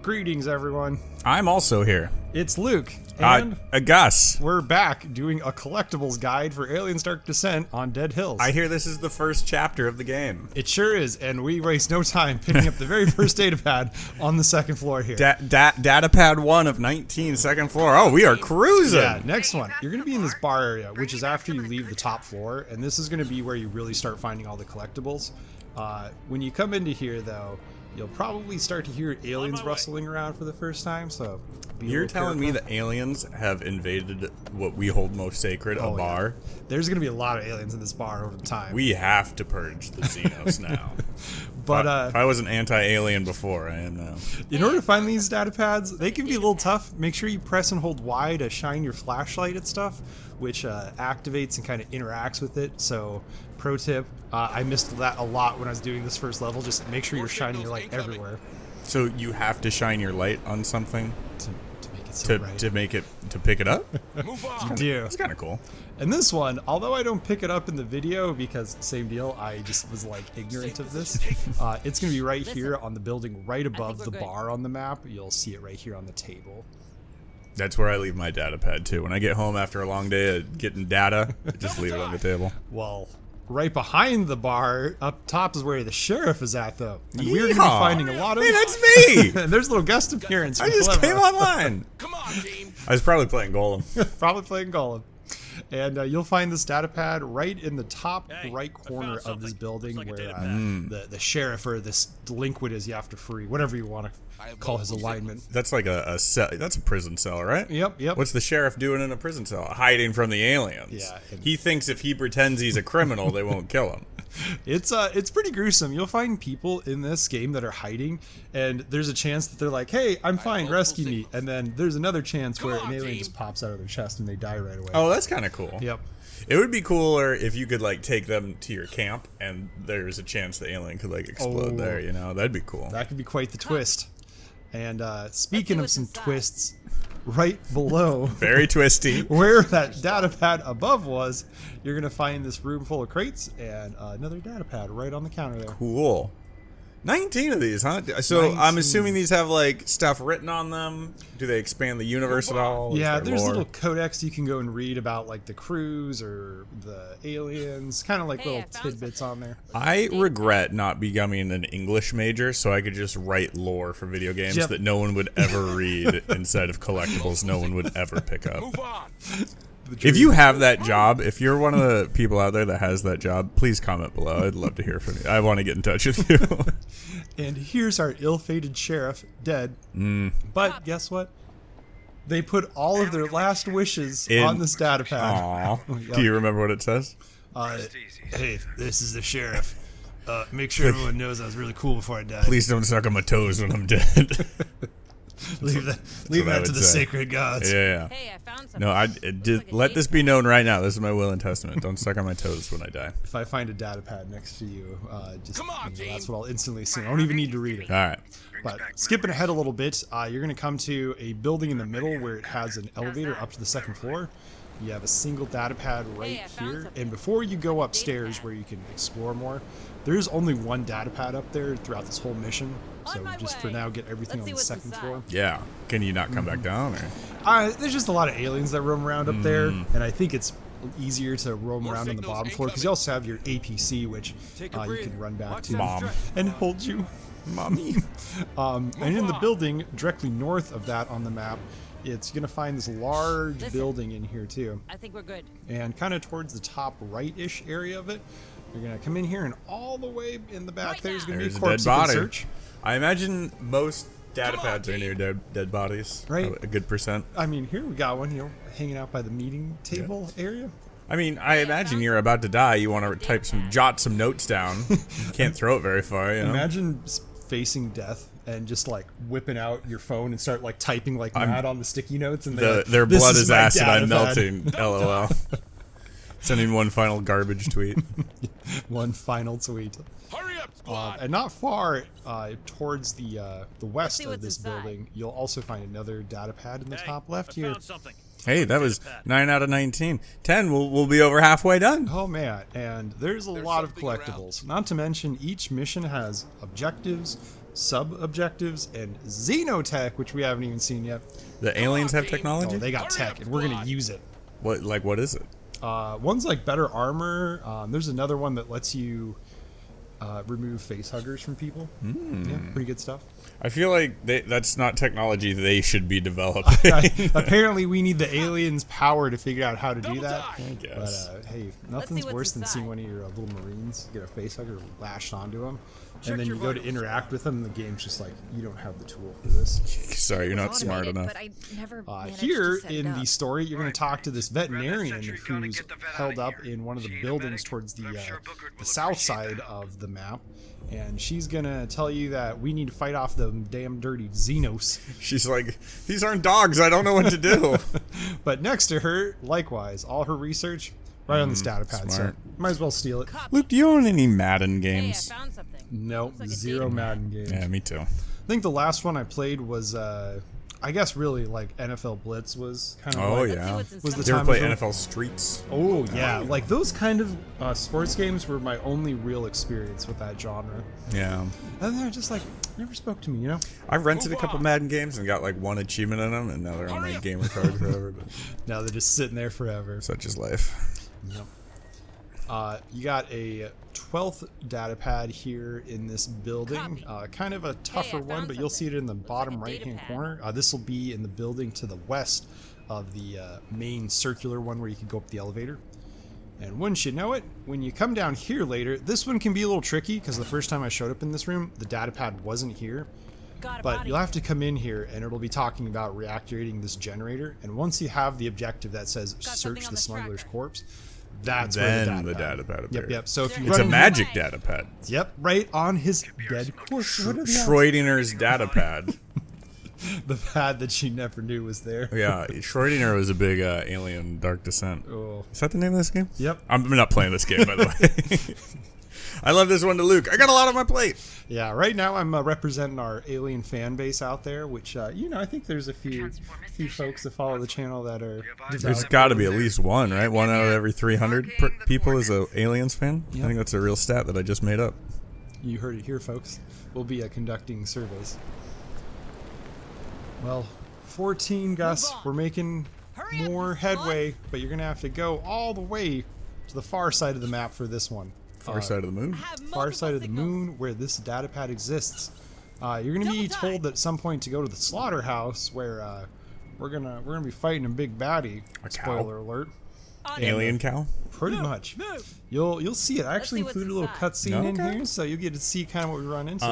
Greetings, everyone. I'm also here. It's Luke, and Gus. we're back doing a collectibles guide for Aliens Dark Descent on Dead Hills. I hear this is the first chapter of the game. It sure is, and we waste no time picking up the very first datapad on the second floor here. Datapad 1 of 19, second floor. Oh, we are cruising. Yeah, next one. You're going to be in this bar area, which is after you leave the top floor, and this is going to be where you really start finding all the collectibles. When you come into here, though, you'll probably start to hear aliens rustling around for the first time, so you're telling me that aliens have invaded what we hold most sacred, a bar? Yeah. There's going to be a lot of aliens in this bar over time. We have to purge the Xenos now. But if I wasn't anti-alien before, I am now. In order to find these data pads, they can be a little tough. Make sure you press and hold Y to shine your flashlight at stuff, which activates and kind of interacts with it. So, pro tip, I missed that a lot when I was doing this first level. Just make sure you're shining your light everywhere. So you have to shine your light on something to make it so bright. to pick it up? You do. It's kind of cool. And this one, although I don't pick it up in the video because same deal, I just was like ignorant of this. It's gonna be right here on the building, right above the bar on the map. You'll see it right here on the table. That's where I leave my data pad too. When I get home after a long day of getting data, I just leave it on the table. Well, right behind the bar, up top is where the sheriff is at, though. And Yeehaw. we're going to be finding a lot of... Hey, that's me! There's a little guest appearance. I just came online. Come on, team. I was probably playing Golem. Probably playing Golem. And you'll find this data pad right in the top right corner of this building where the sheriff or this delinquent is you have to free, whatever you want to call his alignment. That's like a cell. That's a prison cell, right? Yep. What's the sheriff doing in a prison cell? Hiding from the aliens. Yeah. He thinks if he pretends he's a criminal, they won't kill him. It's pretty gruesome. You'll find people in this game that are hiding, and there's a chance that they're like, "Hey, I'm fine, rescue me," and then there's another chance where an alien just pops out of their chest and they die right away. Oh, that's kind of cool. Yep. It would be cooler if you could like take them to your camp, and there's a chance the alien could like explode there. You know, that'd be cool. That could be quite the twist. And speaking of some twists, right below, very twisty, where that data pad above was, you're gonna find this room full of crates and another data pad right on the counter there. Cool. 19 of these, huh? So 19. I'm assuming these have like stuff written on them. Do they expand the universe at all? Yeah, there's little codex you can go and read about like the crews or the aliens, kind of like little tidbits on there. I regret not becoming an English major so I could just write lore for video games that no one would ever read inside of collectibles no one would ever pick up. Move on. If you have that job, if you're one of the people out there that has that job, please comment below. I'd love to hear from you. I want to get in touch with you. And here's our ill-fated sheriff, dead. But guess what? They put all of their last wishes on this data pad. Aww. Do you remember what it says? Hey, this is the sheriff. Make sure everyone knows I was really cool before I died. Please don't suck on my toes when I'm dead. Leave that to the sacred gods. Yeah. Hey, I found something. No, let this be known right now. This is my will and testament. Don't suck on my toes when I die. If I find a data pad next to you, just that's what I'll instantly assume. I don't even need to read it. All right. But skipping ahead a little bit, you're going to come to a building in the middle where it has an elevator up to the second floor. You have a single data pad right here, and before you go upstairs where you can explore more, there's only one data pad up there throughout this whole mission. So just for now, get everything on the second floor. Yeah. Can you not come back down? Or? There's just a lot of aliens that roam around up there, and I think it's easier to roam around on the bottom floor because you also have your APC, which you can run back to Mom and hold you. Mommy. And in the building directly north of that on the map, it's going to find this large building in here too. I think we're good. And kind of towards the top right-ish area of it, you're going to come in here, and all the way in the back there's going to be a corpse you can search. I imagine most data pads are near dead bodies. Right. A good percent. I mean, here we got one, hanging out by the meeting table area. I mean, I imagine you're about to die. You want to jot some notes down. You can't throw it very far, you know? Imagine facing death and just like whipping out your phone and start like typing like mad on the sticky notes, and their blood is acid. I'm melting. LOL. Sending one final garbage tweet. One final tweet. Hurry up, squad. And not far towards the west of this building, you'll also find another data pad in the top left here. Hey, that was 9 out of 19. 10, we'll be over halfway done. Oh man, and there's a lot of collectibles. Not to mention each mission has objectives, sub-objectives, and Xenotech, which we haven't even seen yet. The aliens have technology? Oh, they got tech, and we're going to use it. What is it? One's like better armor. There's another one that lets you remove face huggers from people. Yeah, pretty good stuff. I feel like that's not technology they should be developing. Apparently, we need the aliens' power to figure out how to do that. I guess. But hey, nothing's worse than seeing one of your little Marines get a face hugger lashed onto them, and then you go to interact with them, and the game's just like, you don't have the tool for this. Sorry, you're not smart enough. But I never Here in the story, you're going to talk to this veterinarian who's held up in one of the buildings towards the south side of the map. And she's gonna tell you that we need to fight off the damn dirty Xenos. She's like, these aren't dogs, I don't know what to do. But next to her, likewise, all her research right on this datapad, so might as well steal it. Luke, do you own any Madden games? Hey, I found something. Nope, Like zero Madden games. Yeah, me too. I think the last one I played was, I guess really like NFL Blitz was kind of was the Did you ever time play of NFL Streets? Oh yeah, like those kind of sports games were my only real experience with that genre. Yeah. And they're just like, never spoke to me, you know? I've rented a couple Madden games and got like one achievement in them, and now they're on my gamer card forever. But Now they're just sitting there forever. such is life. Yep. You got a 12th datapad here in this building. Kind of a tougher one, but you'll see it in the bottom right-hand corner. This will be in the building to the west of the main circular one where you can go up the elevator. And wouldn't you know it, when you come down here later, this one can be a little tricky because the first time I showed up in this room, the datapad wasn't here. But you'll have to come in here and it'll be talking about reactivating this generator. And once you have the objective that says search the smuggler's corpse, that's Then where the datapad appears. Yep. So if you It's run a magic datapad. Yep, right on his dead corpse. What are the odds? Schrodinger's datapad. The pad that she never knew was there. Yeah, Schrodinger was a big Alien Dark Descent. Oh. Is that the name of this game? Yep. I'm not playing this game, by the way. I love this one to Luke. I got a lot on my plate. Yeah, right now I'm representing our Alien fan base out there, which, you know, I think there's a few folks that follow the channel that are... There's got to be at least one, right? One out of every 300 people is a Aliens fan. Yep. I think that's a real stat that I just made up. You heard it here, folks. We'll be conducting surveys. Well, 14, Gus. We're making more headway, but you're going to have to go all the way to the far side of the map for this one. Far side of the moon? Far side of the moon where this datapad exists. You're going to be told at some point to go to the Slaughterhouse where we're gonna be fighting a big baddie. Spoiler alert. Alien cow? Pretty much. You'll see it. I actually included a little cutscene in here, so you'll get to see kind of what we run into.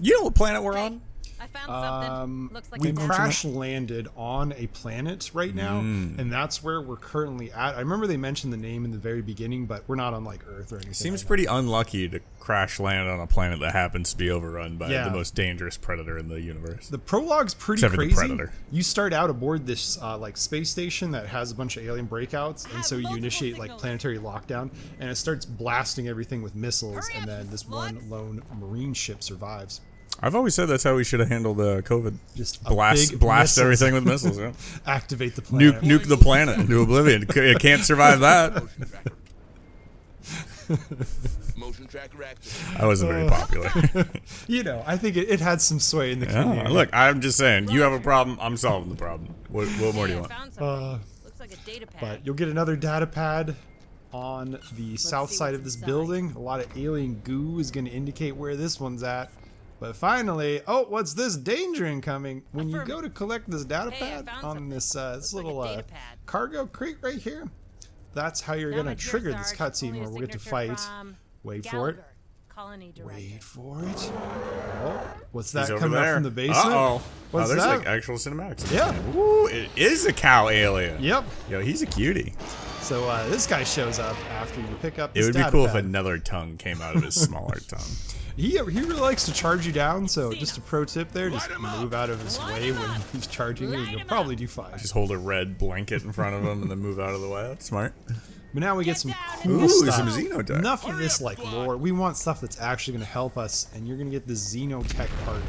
You know what planet we're on? I found something. Looks like We crash landed on a planet right now, and that's where we're currently at. I remember they mentioned the name in the very beginning, but we're not on like Earth or anything. Seems pretty unlucky to crash land on a planet that happens to be overrun by the most dangerous predator in the universe. The prologue's pretty Except for crazy. the Predator. You start out aboard this like space station that has a bunch of alien breakouts, and so you initiate like planetary lockdown, and it starts blasting everything with missiles, and then this one lone marine ship survives. I've always said that's how we should have handled COVID. Just blast everything with missiles. Yeah. Activate the planet. Nuke the planet into oblivion. It can't survive that. Motion tracker active. I wasn't very popular. You know, I think it had some sway in the community. Look, I'm just saying, you have a problem, I'm solving the problem. What more do you want? Looks like a data pad. But you'll get another data pad on the south side of this building. A lot of alien goo is going to indicate where this one's at. But finally, oh, what's this danger incoming? When you go to collect this data pad on this little cargo crate right here, that's how you're going to trigger this cutscene where we'll get to fight. Wait for it. Wait for it. Oh, what's that coming up from the basement? Uh-oh. What's there's that? like actual cinematics. Yeah. Ooh, it is a cow alien. Yep. Yo, he's a cutie. So this guy shows up after you pick up this It would be cool if datapad. another tongue came out of his smaller tongue. He really likes to charge you down, so just a pro tip there, just move out of his way when he's charging you, and you'll probably do fine. Just hold a red blanket in front of him and then move out of the way. That's smart. But now we get some cool Ooh, stuff. some Xenotech. Enough of this like lore. We want stuff that's actually going to help us, and you're going to get the Xenotech part.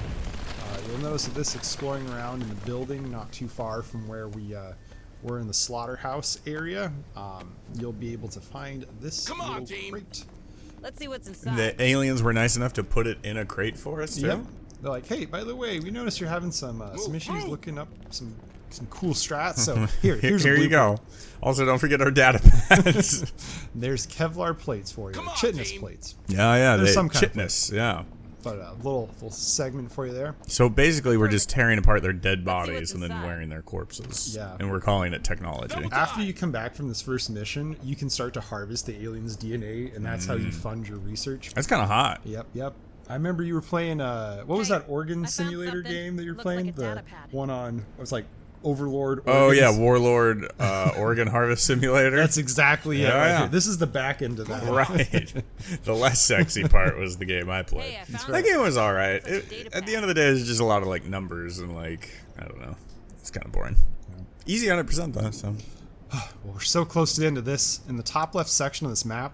You'll notice that this exploring around in the building, not too far from where we're in the Slaughterhouse area, you'll be able to find this little crate. Let's see what's inside. The aliens were nice enough to put it in a crate for us, too? Yep. They're like, hey, by the way, we noticed you're having some issues looking up some cool strats. So here's Here a you go. blueprint. Also, don't forget our data pads. There's Kevlar plates for you, chitness plates. Yeah, There's they some kind of chitness, yeah. But a little segment for you there. So basically, we're just tearing apart their dead Let's see bodies what's and then inside. wearing their corpses. Yeah. And we're calling it technology. After you come back from this first mission, you can start to harvest the aliens' DNA, and that's how you fund your research. That's kind of hot. Yep. I remember you were playing, what was Hey, that organ I found simulator something. game that you're Looks playing? like a The datapad. one on, it was like Overlord Oh, Organs. yeah, Warlord Organ Harvest Simulator. That's exactly it. Yeah, Right yeah. here. This is the back end of that. right. The less sexy part was the game I played. Hey, I found That game was all right. Looks like a data At the pad. end of the day, it's just a lot of like numbers and like I don't know. It's kind of boring. Easy 100% though. So, Well, we're so close to the end of this. In the top left section of this map,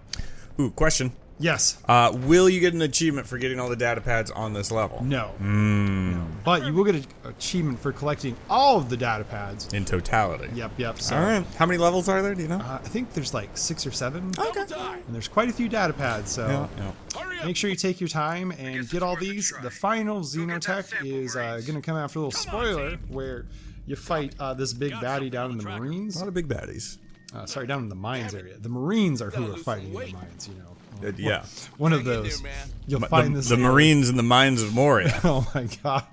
ooh, question. yes, Will you get an achievement for getting all the data pads on this level? no. Hmm. No. But you will get an achievement for collecting all of the data pads. In totality. Yep. So, All right. How many levels are there? Do you know? I think there's like 6 or 7. Okay. And there's quite a few data pads, so Yeah. make sure you take your time and get all these. The final Xenotech is going to come out for a little spoiler where you fight this big baddie down in the A Marines. lot of big baddies. Sorry, down in the mines area. The Marines are who are fighting in the mines, you know. Yeah. One of Hang in those. there, man. You'll find The, this. the Marines in the mines of Moria. Oh my god.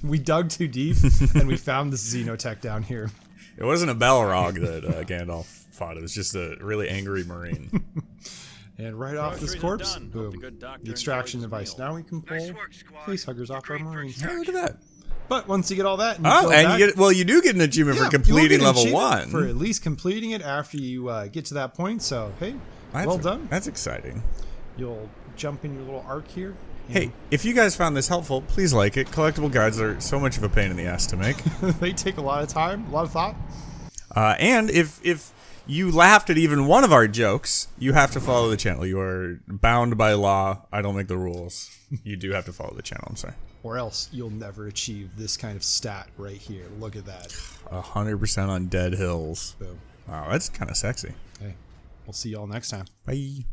We dug too deep and we found this Xenotech down here. It wasn't a Balrog that Gandalf fought. It was just a really angry Marine. And right off this Groceries are corpse, done. Hope boom. the good doctor The extraction enjoys his device. meal. Now we can pull Nice work, squad. face huggers off our Great Marines. Hey, look at that. But once you get all that, and Oh, build and back- you get you do get an achievement Yeah, for you will completing get an level achievement 1. for at least completing it after you get to that point. So hey, well done. That's exciting. You'll jump in your little arc here. Hey, if you guys found this helpful, please like it. Collectible guides are so much of a pain in the ass to make. They take a lot of time, a lot of thought. And if you laughed at even one of our jokes, you have to follow the channel. You are bound by law. I don't make the rules. You do have to follow the channel. I'm sorry. Or else you'll never achieve this kind of stat right here. Look at that. 100% on dead hills. Boom. Wow, that's kind of sexy. Hey, we'll see y'all next time. Bye.